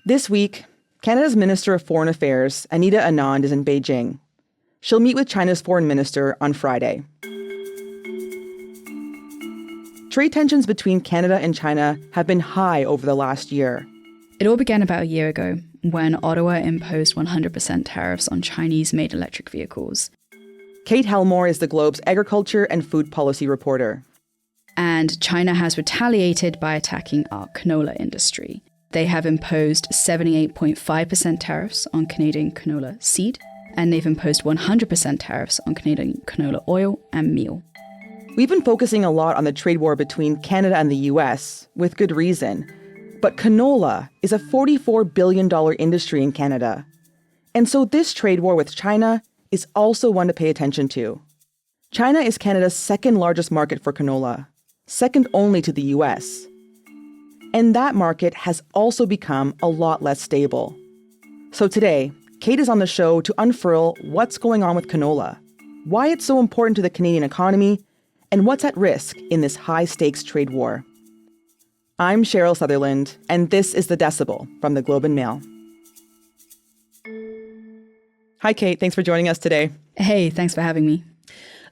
This week, Canada's Minister of Foreign Affairs, Anita Anand, is in Beijing. She'll meet with China's foreign minister on Friday. Trade tensions between Canada and China have been high over the last year. It all began about a year ago when Ottawa imposed 100% tariffs on Chinese-made electric vehicles. Kate Helmore is the Globe's agriculture and food policy reporter. And China has retaliated by attacking our canola industry. They have imposed 78.5% tariffs on Canadian canola seed, and they've imposed 100% tariffs on Canadian canola oil and meal. We've been focusing a lot on the trade war between Canada and the US, with good reason. But canola is a $44 billion industry in Canada. And so this trade war with China is also one to pay attention to. China is Canada's second largest market for canola, second only to the US. And that market has also become a lot less stable. So today, Kate is on the show to unfurl what's going on with canola, why it's so important to the Canadian economy, and what's at risk in this high-stakes trade war. I'm Cheryl Sutherland, and this is The Decibel from the Globe and Mail. Hi, Kate. Thanks for joining us today. Hey, thanks for having me.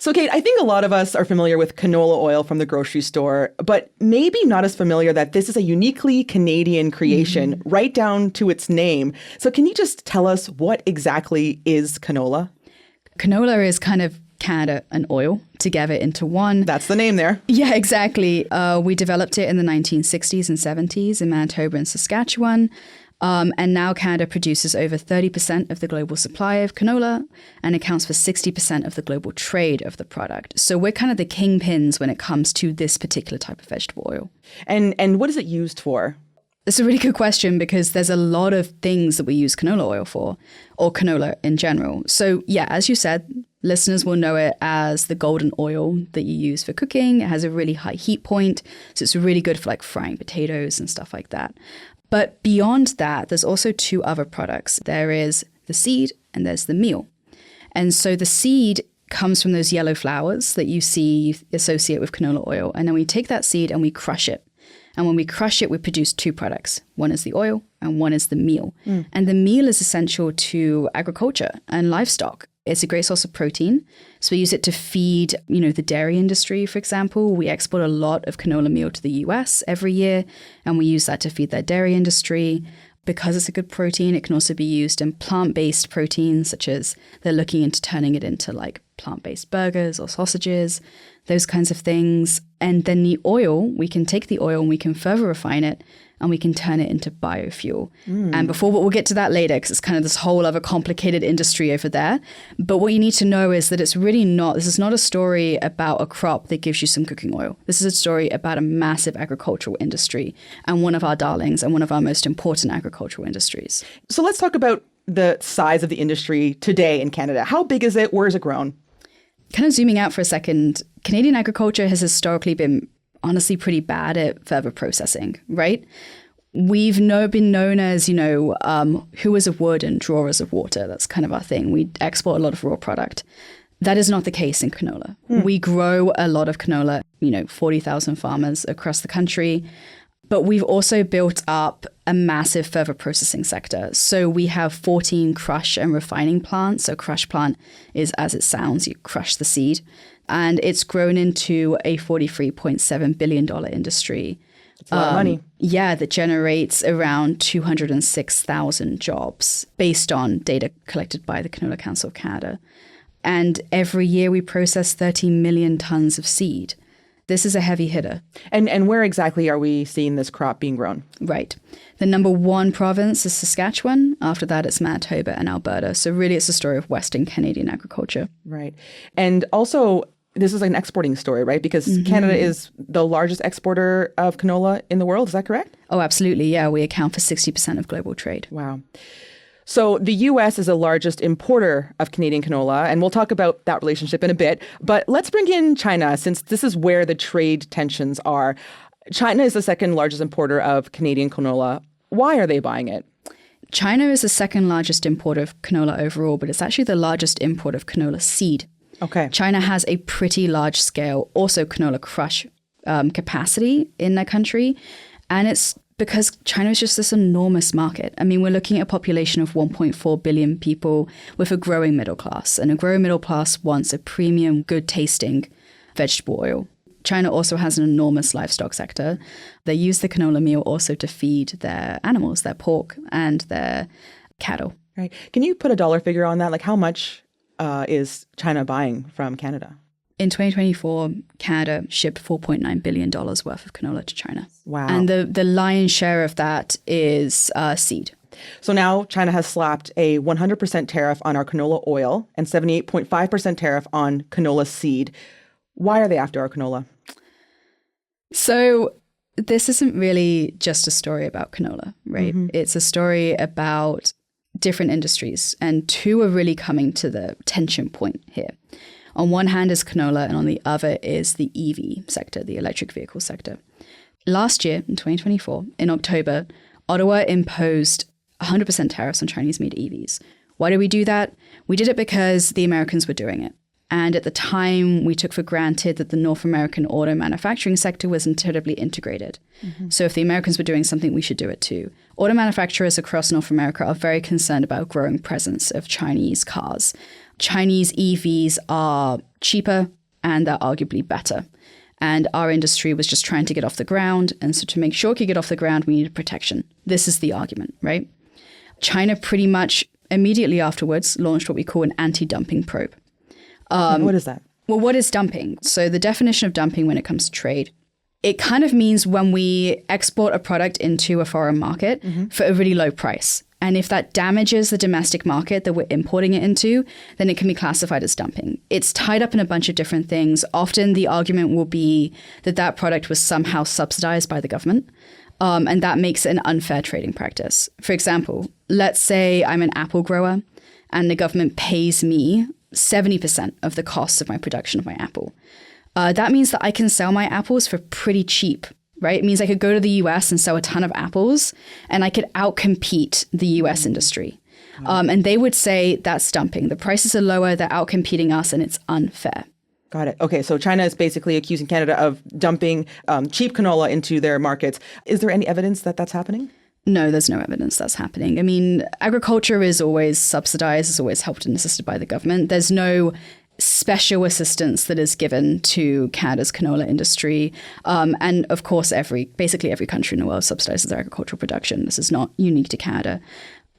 So, Kate, I think a lot of us are familiar with canola oil from the grocery store, but maybe not as familiar that this is a uniquely Canadian creation, right down to its name. So can you just tell us what exactly is canola? Canola is kind of Canada and oil together into one. That's the name there. Yeah, exactly. We developed it in the 1960s and 70s in Manitoba and Saskatchewan. And now Canada produces over 30% of the global supply of canola and accounts for 60% of the global trade of the product. So we're kind of the kingpins when it comes to this particular type of vegetable oil. And what is it used for? It's a really good question because there's a lot of things that we use canola oil for, or canola in general. So yeah, as you said, listeners will know it as the golden oil that you use for cooking. It has a really high heat point, so it's really good for like frying potatoes and stuff like that. But beyond that, there's also two other products. There is the seed and there's the meal. And so the seed comes from those yellow flowers that you associate with canola oil. And then we take that seed and we crush it. And when we crush it, we produce two products. One is the oil and one is the meal. And the meal is essential to agriculture and livestock. It's a great source of protein. So we use it to feed, the dairy industry, for example. We export a lot of canola meal to the US every year, and we use that to feed their dairy industry. Because it's a good protein, it can also be used in plant-based proteins, such as they're looking into turning it into like plant-based burgers or sausages, those kinds of things. And then the oil, we can take the oil and we can further refine it and we can turn it into biofuel. And we'll get to that later because it's kind of this whole other complicated industry over there. But what you need to know is that this is not a story about a crop that gives you some cooking oil. This is a story about a massive agricultural industry and one of our darlings and one of our most important agricultural industries. So let's talk about the size of the industry today in Canada. How big is it? Where has it grown? Kind of zooming out for a second, Canadian agriculture has historically been honestly pretty bad at further processing, right? We've been known as, hewers of wood and drawers of water. That's kind of our thing. We export a lot of raw product. That is not the case in canola. We grow a lot of canola, 40,000 farmers across the country. But we've also built up a massive further processing sector. So we have 14 crush and refining plants. So crush plant is as it sounds, you crush the seed. And it's grown into a $43.7 billion industry. It's a lot of money. Yeah, that generates around 206,000 jobs based on data collected by the Canola Council of Canada. And every year we process 30 million tons of seed. This is a heavy hitter. And where exactly are we seeing this crop being grown? Right. The number one province is Saskatchewan. After that, it's Manitoba and Alberta. So really, it's a story of Western Canadian agriculture. Right. And also, this is an exporting story, right? Because Canada is the largest exporter of canola in the world. Is that correct? Oh, absolutely. Yeah, we account for 60% of global trade. Wow. So the U.S. is the largest importer of Canadian canola, and we'll talk about that relationship in a bit. But let's bring in China, since this is where the trade tensions are. China is the second largest importer of Canadian canola. Why are they buying it? China is the second largest importer of canola overall, but it's actually the largest import of canola seed. Okay. China has a pretty large scale, also canola crush capacity in their country. And it's because China is just this enormous market. I mean, we're looking at a population of 1.4 billion people with a growing middle class. And a growing middle class wants a premium, good-tasting vegetable oil. China also has an enormous livestock sector. They use the canola meal also to feed their animals, their pork and their cattle. Right. Can you put a dollar figure on that? Like how much is China buying from Canada? In 2024, Canada shipped $4.9 billion worth of canola to China. Wow. And the lion's share of that is seed. So now China has slapped a 100% tariff on our canola oil and 78.5% tariff on canola seed. Why are they after our canola? So this isn't really just a story about canola, right? Mm-hmm. It's a story about different industries, and two are really coming to the tension point here. On one hand is canola, and on the other is the EV sector, the electric vehicle sector. Last year, in 2024, in October, Ottawa imposed 100% tariffs on Chinese-made EVs. Why did we do that? We did it because the Americans were doing it. And at the time, we took for granted that the North American auto manufacturing sector was incredibly integrated. Mm-hmm. So if the Americans were doing something, we should do it too. Auto manufacturers across North America are very concerned about growing presence of Chinese cars. Chinese EVs are cheaper and they're arguably better. And our industry was just trying to get off the ground. And so to make sure it could get off the ground, we needed protection. This is the argument, right? China pretty much immediately afterwards launched what we call an anti-dumping probe. What is that? Well, what is dumping? So the definition of dumping when it comes to trade, it kind of means when we export a product into a foreign market for a really low price. And if that damages the domestic market that we're importing it into, then it can be classified as dumping. It's tied up in a bunch of different things. Often the argument will be that that product was somehow subsidized by the government. And that makes it an unfair trading practice. For example, let's say I'm an apple grower and the government pays me 70% of the cost of my production of my apple. That means that I can sell my apples for pretty cheap, right? It means I could go to the US and sell a ton of apples and I could outcompete the US industry. And they would say that's dumping. The prices are lower, they're outcompeting us, and it's unfair. Got it. Okay, so China is basically accusing Canada of dumping cheap canola into their markets. Is there any evidence that that's happening? No, there's no evidence that's happening. I mean, agriculture is always subsidized, is always helped and assisted by the government. There's no special assistance that is given to Canada's canola industry. And of course, basically every country in the world subsidizes their agricultural production. This is not unique to Canada.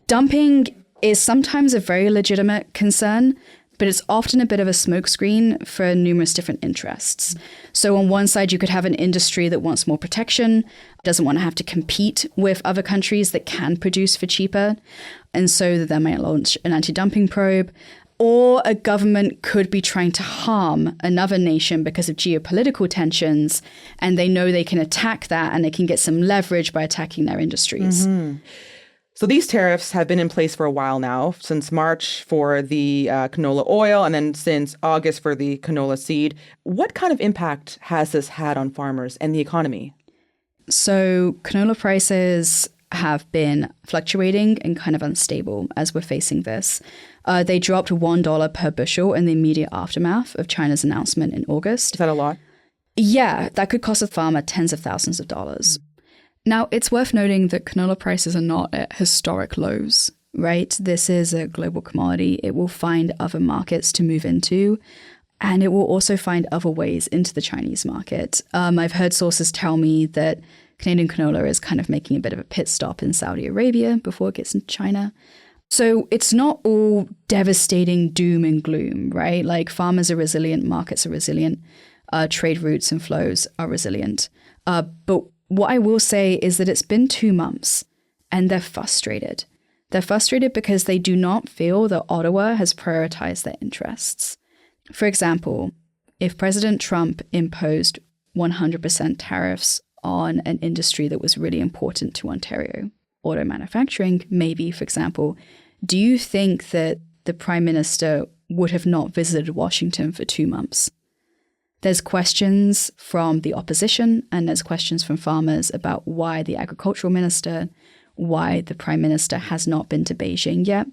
Dumping is sometimes a very legitimate concern, but it's often a bit of a smokescreen for numerous different interests. So on one side, you could have an industry that wants more protection, doesn't want to have to compete with other countries that can produce for cheaper, and so they might launch an anti-dumping probe. Or a government could be trying to harm another nation because of geopolitical tensions, and they know they can attack that and they can get some leverage by attacking their industries. Mm-hmm. So these tariffs have been in place for a while now, since March for the canola oil and then since August for the canola seed. What kind of impact has this had on farmers and the economy? So canola prices have been fluctuating and kind of unstable as we're facing this. They dropped $1 per bushel in the immediate aftermath of China's announcement in August. Is that a lot? Yeah, that could cost a farmer tens of thousands of dollars. Now, it's worth noting that canola prices are not at historic lows, right? This is a global commodity. It will find other markets to move into, and it will also find other ways into the Chinese market. I've heard sources tell me that Canadian canola is kind of making a bit of a pit stop in Saudi Arabia before it gets into China. So it's not all devastating doom and gloom, right? Like farmers are resilient, markets are resilient, trade routes and flows are resilient. But what I will say is that it's been 2 months and they're frustrated. They're frustrated because they do not feel that Ottawa has prioritized their interests. For example, if President Trump imposed 100% tariffs on an industry that was really important to Ontario, auto manufacturing, maybe, for example, do you think that the Prime Minister would have not visited Washington for 2 months? There's questions from the opposition and there's questions from farmers about why the agricultural minister, why the Prime Minister has not been to Beijing yet.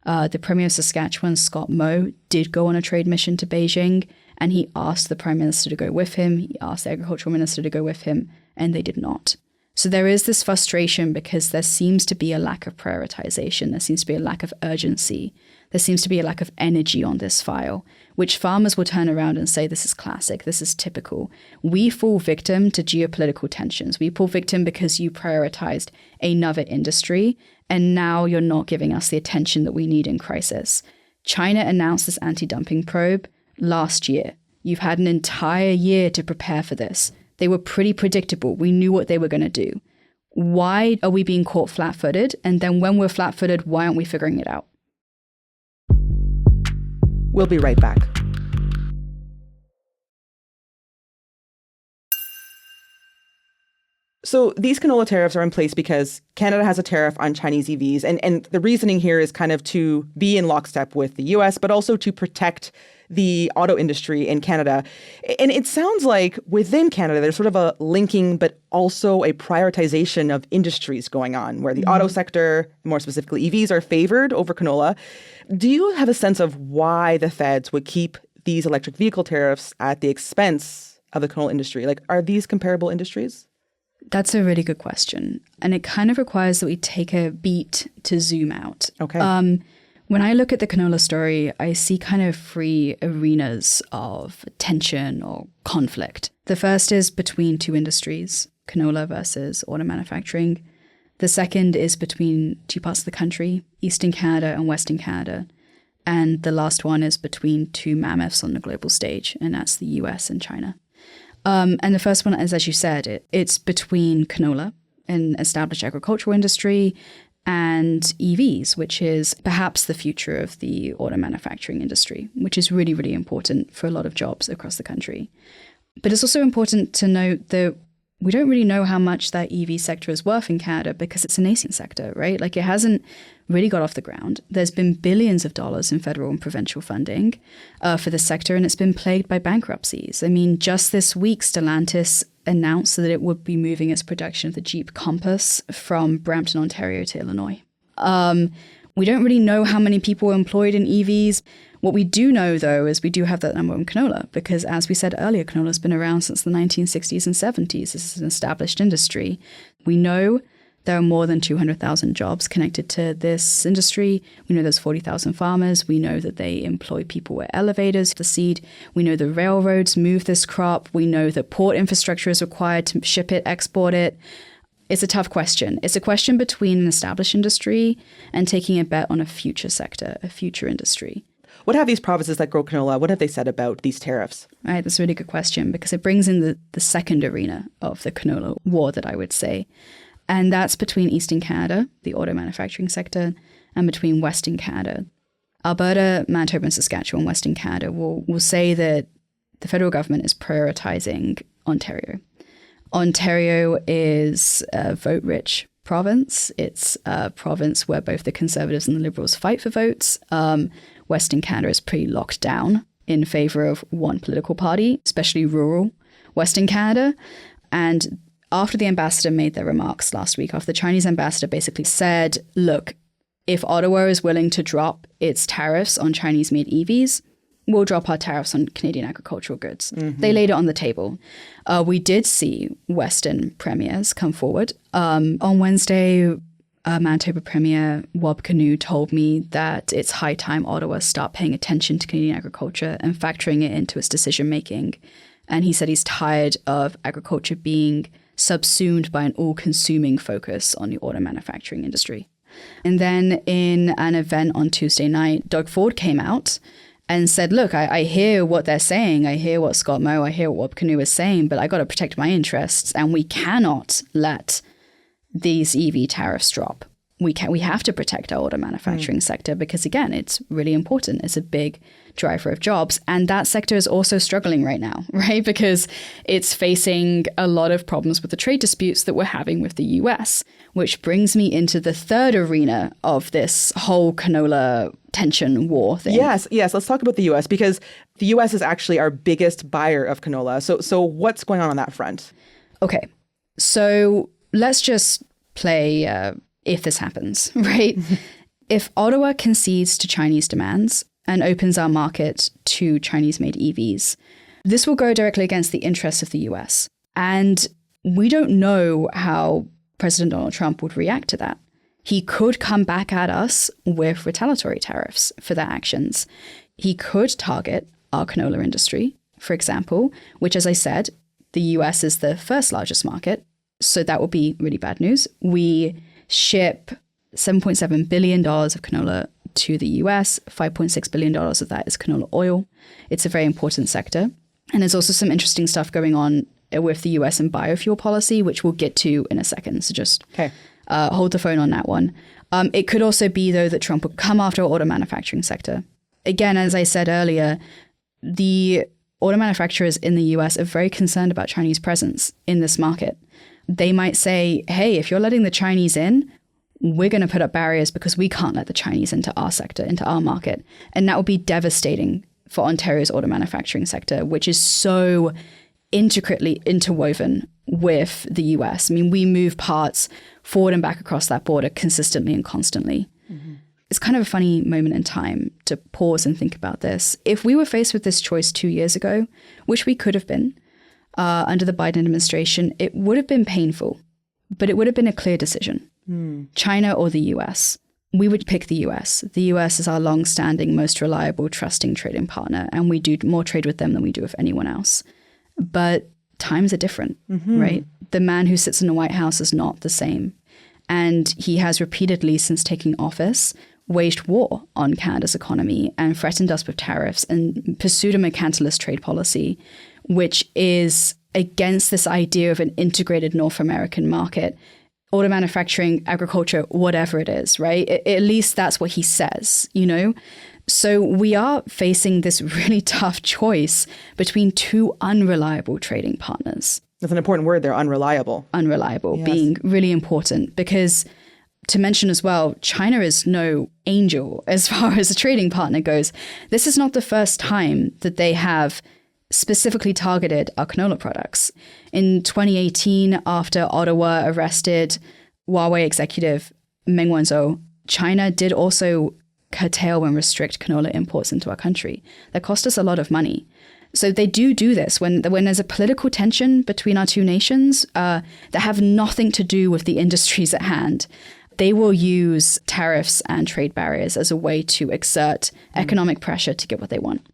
The Premier of Saskatchewan, Scott Moe, did go on a trade mission to Beijing and he asked the Prime Minister to go with him. He asked the agricultural minister to go with him and they did not. So there is this frustration because there seems to be a lack of prioritization. There seems to be a lack of urgency. There seems to be a lack of energy on this file, which farmers will turn around and say, this is classic, this is typical. We fall victim to geopolitical tensions. We fall victim because you prioritized another industry, and now you're not giving us the attention that we need in crisis. China announced this anti-dumping probe last year. You've had an entire year to prepare for this. They were pretty predictable. We knew what they were going to do. Why are we being caught flat-footed? And then when we're flat-footed, why aren't we figuring it out? We'll be right back. So these canola tariffs are in place because Canada has a tariff on Chinese EVs. And the reasoning here is kind of to be in lockstep with the US, but also to protect the auto industry in Canada. And it sounds like within Canada, there's sort of a linking, but also a prioritization of industries going on, where the auto sector, more specifically EVs, are favored over canola. Do you have a sense of why the feds would keep these electric vehicle tariffs at the expense of the canola industry? Like, are these comparable industries? That's a really good question. And it kind of requires that we take a beat to zoom out. Okay. When I look at the canola story, I see kind of three arenas of tension or conflict. The first is between two industries, canola versus auto manufacturing. The second is between two parts of the country, Eastern Canada and Western Canada. And the last one is between two mammoths on the global stage, and that's the US and China. And the first one is, as you said, it's between canola, an established agricultural industry, and EVs, which is perhaps the future of the auto manufacturing industry, which is really, really important for a lot of jobs across the country. But it's also important to note that we don't really know how much that EV sector is worth in Canada because it's a nascent sector, right? Like, it hasn't really got off the ground. There's been billions of dollars in federal and provincial funding for the sector, and it's been plagued by bankruptcies. I mean, just this week, Stellantis announced that it would be moving its production of the Jeep Compass from Brampton, Ontario to Illinois. We don't really know how many people are employed in EVs. What we do know, though, is we do have that number on canola, because as we said earlier, canola has been around since the 1960s and 70s. This is an established industry. We know there are more than 200,000 jobs connected to this industry. We know there's 40,000 farmers. We know that they employ people with elevators for seed. We know the railroads move this crop. We know that port infrastructure is required to ship it, export it. It's a tough question. It's a question between an established industry and taking a bet on a future sector, a future industry. What have these provinces that grow canola, what have they said about these tariffs? Right, that's a really good question, because it brings in the second arena of the canola war that I would say. And that's between Eastern Canada, the auto manufacturing sector, and between Western Canada. Alberta, Manitoba, and Saskatchewan, Western Canada will say that the federal government is prioritizing Ontario. Ontario is a vote-rich province. It's a province where both the Conservatives and the Liberals fight for votes. Western Canada is pretty locked down in favor of one political party, especially rural Western Canada. And after the ambassador made their remarks last week, after the Chinese ambassador basically said, look, if Ottawa is willing to drop its tariffs on Chinese-made EVs, we'll drop our tariffs on Canadian agricultural goods. Mm-hmm. They laid it on the table. We did see Western premiers come forward. On Wednesday, Manitoba Premier Wab Kinew told me that it's high time Ottawa start paying attention to Canadian agriculture and factoring it into its decision-making. And he said he's tired of agriculture being subsumed by an all-consuming focus on the auto manufacturing industry. And then in an event on Tuesday night, Doug Ford came out and said, look, I hear what they're saying. I hear what Scott Moe, I hear what Wab Kinew is saying, but I got to protect my interests. And we cannot let these EV tariffs drop. We have to protect our auto manufacturing sector because, again, it's really important. It's a big driver of jobs. And that sector is also struggling right now, right? Because it's facing a lot of problems with the trade disputes that we're having with the US, which brings me into the third arena of this whole canola tension war thing. Yes. Let's talk about the US, because the US is actually our biggest buyer of canola. So what's going on that front? Okay. So let's just play if this happens, right? If Ottawa concedes to Chinese demands and opens our market to Chinese-made EVs, this will go directly against the interests of the US. And We don't know how President Donald Trump would react to that. He could come back at us with retaliatory tariffs for their actions. He could target our canola industry, for example, which, as I said, the US is the first largest market. So that would be really bad news. We ship $7.7 billion of canola to the US. $5.6 billion of that is canola oil. It's a very important sector. And there's also some interesting stuff going on with the US and biofuel policy, which we'll get to in a second. So just hold the phone on that one. It could also be, though, that Trump would come after our auto manufacturing sector. Again, as I said earlier, the auto manufacturers in the US are very concerned about Chinese presence in this market. They might say, hey, if you're letting the Chinese in, we're going to put up barriers because we can't let the Chinese into our sector, into our market. And that would be devastating for Ontario's auto manufacturing sector, which is so intricately interwoven with the US. I mean, we move parts forward and back across that border consistently and constantly. Mm-hmm. It's kind of a funny moment in time to pause and think about this. If we were faced with this choice 2 years ago, which we could have been under the Biden administration, it would have been painful, but it would have been a clear decision. China or the US. We would pick the US. The US is our long-standing, most reliable, trusting trading partner, and we do more trade with them than we do with anyone else. But times are different, right? The man who sits in the White House is not the same. And he has repeatedly, since taking office, waged war on Canada's economy and threatened us with tariffs and pursued a mercantilist trade policy, which is against this idea of an integrated North American market. Auto manufacturing, agriculture, whatever it is, right? At least that's what he says, you know? So we are facing this really tough choice between two unreliable trading partners. That's an important word there, unreliable. Unreliable, yes. Being really important because, to mention as well, China is no angel as far as a trading partner goes. This is not the first time that they have specifically targeted our canola products. In 2018, after Ottawa arrested Huawei executive Meng Wanzhou, China did also curtail and restrict canola imports into our country. That cost us a lot of money. So they do this when there's a political tension between our two nations that have nothing to do with the industries at hand. They will use tariffs and trade barriers as a way to exert economic pressure to get what they want.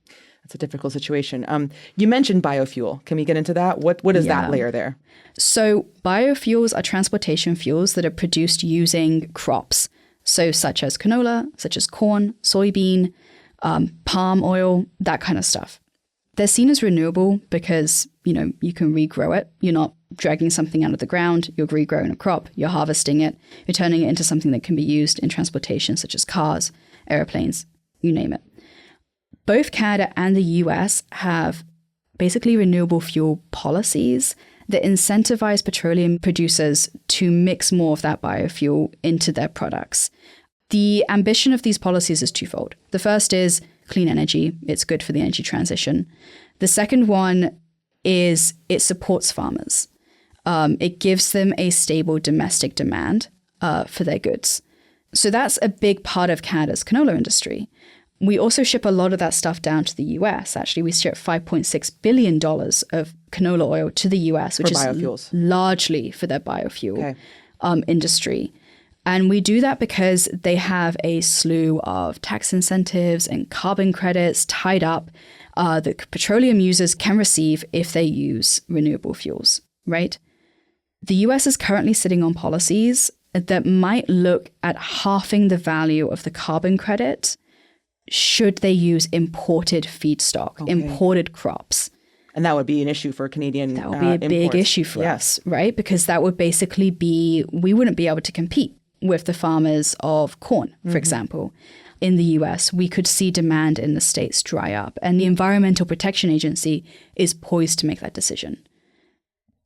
It's a difficult situation. You mentioned biofuel. Can we get into that? What is that layer there? So biofuels are transportation fuels that are produced using crops. So such as canola, such as corn, soybean, palm oil, that kind of stuff. They're seen as renewable because, you know, you can regrow it. You're not dragging something out of the ground. You're regrowing a crop. You're harvesting it. You're turning it into something that can be used in transportation, such as cars, airplanes, you name it. Both Canada and the US have basically renewable fuel policies that incentivize petroleum producers to mix more of that biofuel into their products. The ambition of these policies is twofold. The first is clean energy. It's good for the energy transition. The second one is it supports farmers. It gives them a stable domestic demand for their goods. So that's a big part of Canada's canola industry. We also ship a lot of that stuff down to the US. Actually, we ship $5.6 billion of canola oil to the US, which is largely for their biofuel industry. And we do that because they have a slew of tax incentives and carbon credits tied up that petroleum users can receive if they use renewable fuels, right? The US is currently sitting on policies that might look at halving the value of the carbon credit should they use imported feedstock, imported crops. And that would be an issue for Canadian That would be a big issue for us, right? Because that would basically be, we wouldn't be able to compete with the farmers of corn, for example. In the US, we could see demand in the States dry up. And the Environmental Protection Agency is poised to make that decision.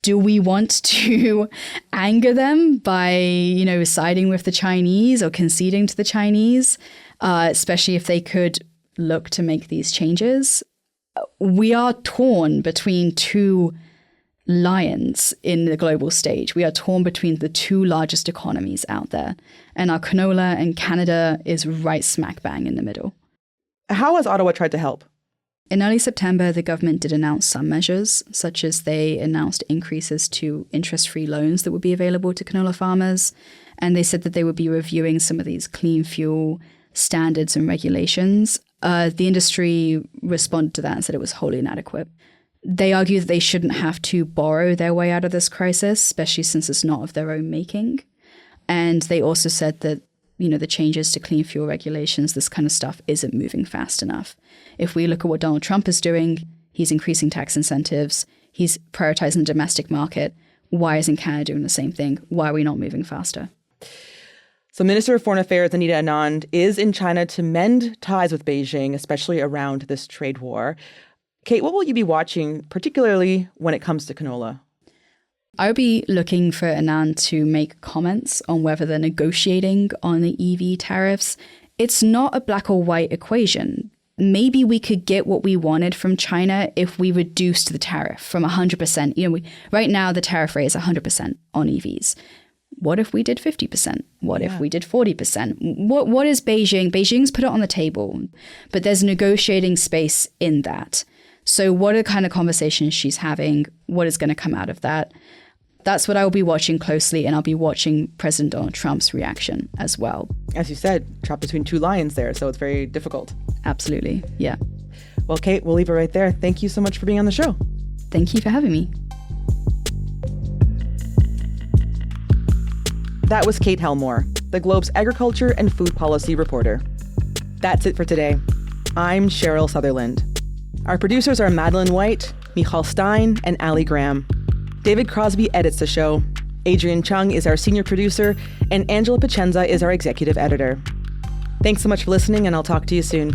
Do we want to anger them by, you know, siding with the Chinese or conceding to the Chinese, especially if they could look to make these changes? We are torn between two lions in the global stage. We are torn between the two largest economies out there. And our canola and Canada is right smack bang in the middle. How has Ottawa tried to help? In early September, the government did announce some measures, such as they announced increases to interest-free loans that would be available to canola farmers. And they said that they would be reviewing some of these clean fuel standards and regulations. The industry responded to that and said it was wholly inadequate. They argue that they shouldn't have to borrow their way out of this crisis, especially since it's not of their own making. And they also said that, the changes to clean fuel regulations, this kind of stuff isn't moving fast enough. If we look at what Donald Trump is doing, he's increasing tax incentives, he's prioritizing the domestic market. Why isn't Canada doing the same thing? Why are we not moving faster? So Minister of Foreign Affairs Anita Anand is in China to mend ties with Beijing, especially around this trade war. Kate, what will you be watching, particularly when it comes to canola? I would be looking for Anand to make comments on whether they're negotiating on the EV tariffs. It's not a black or white equation. Maybe we could get what we wanted from China if we reduced the tariff from 100%. Right now, the tariff rate is 100% on EVs. What if we did 50%? What if we did 40%? What is Beijing? Beijing's put it on the table, but there's negotiating space in that. So what are the kind of conversations she's having? What is going to come out of that? That's what I will be watching closely, and I'll be watching President Donald Trump's reaction as well. As you said, trapped between two lions there, so it's very difficult. Absolutely, yeah. Well, Kate, we'll leave it right there. Thank you so much for being on the show. Thank you for having me. That was Kate Helmore, the Globe's agriculture and food policy reporter. That's it for today. I'm Cheryl Sutherland. Our producers are Madeline White, Michal Stein, and Ali Graham. David Crosby edits the show. Adrian Chung is our senior producer, and Angela Pacenza is our executive editor. Thanks so much for listening, and I'll talk to you soon.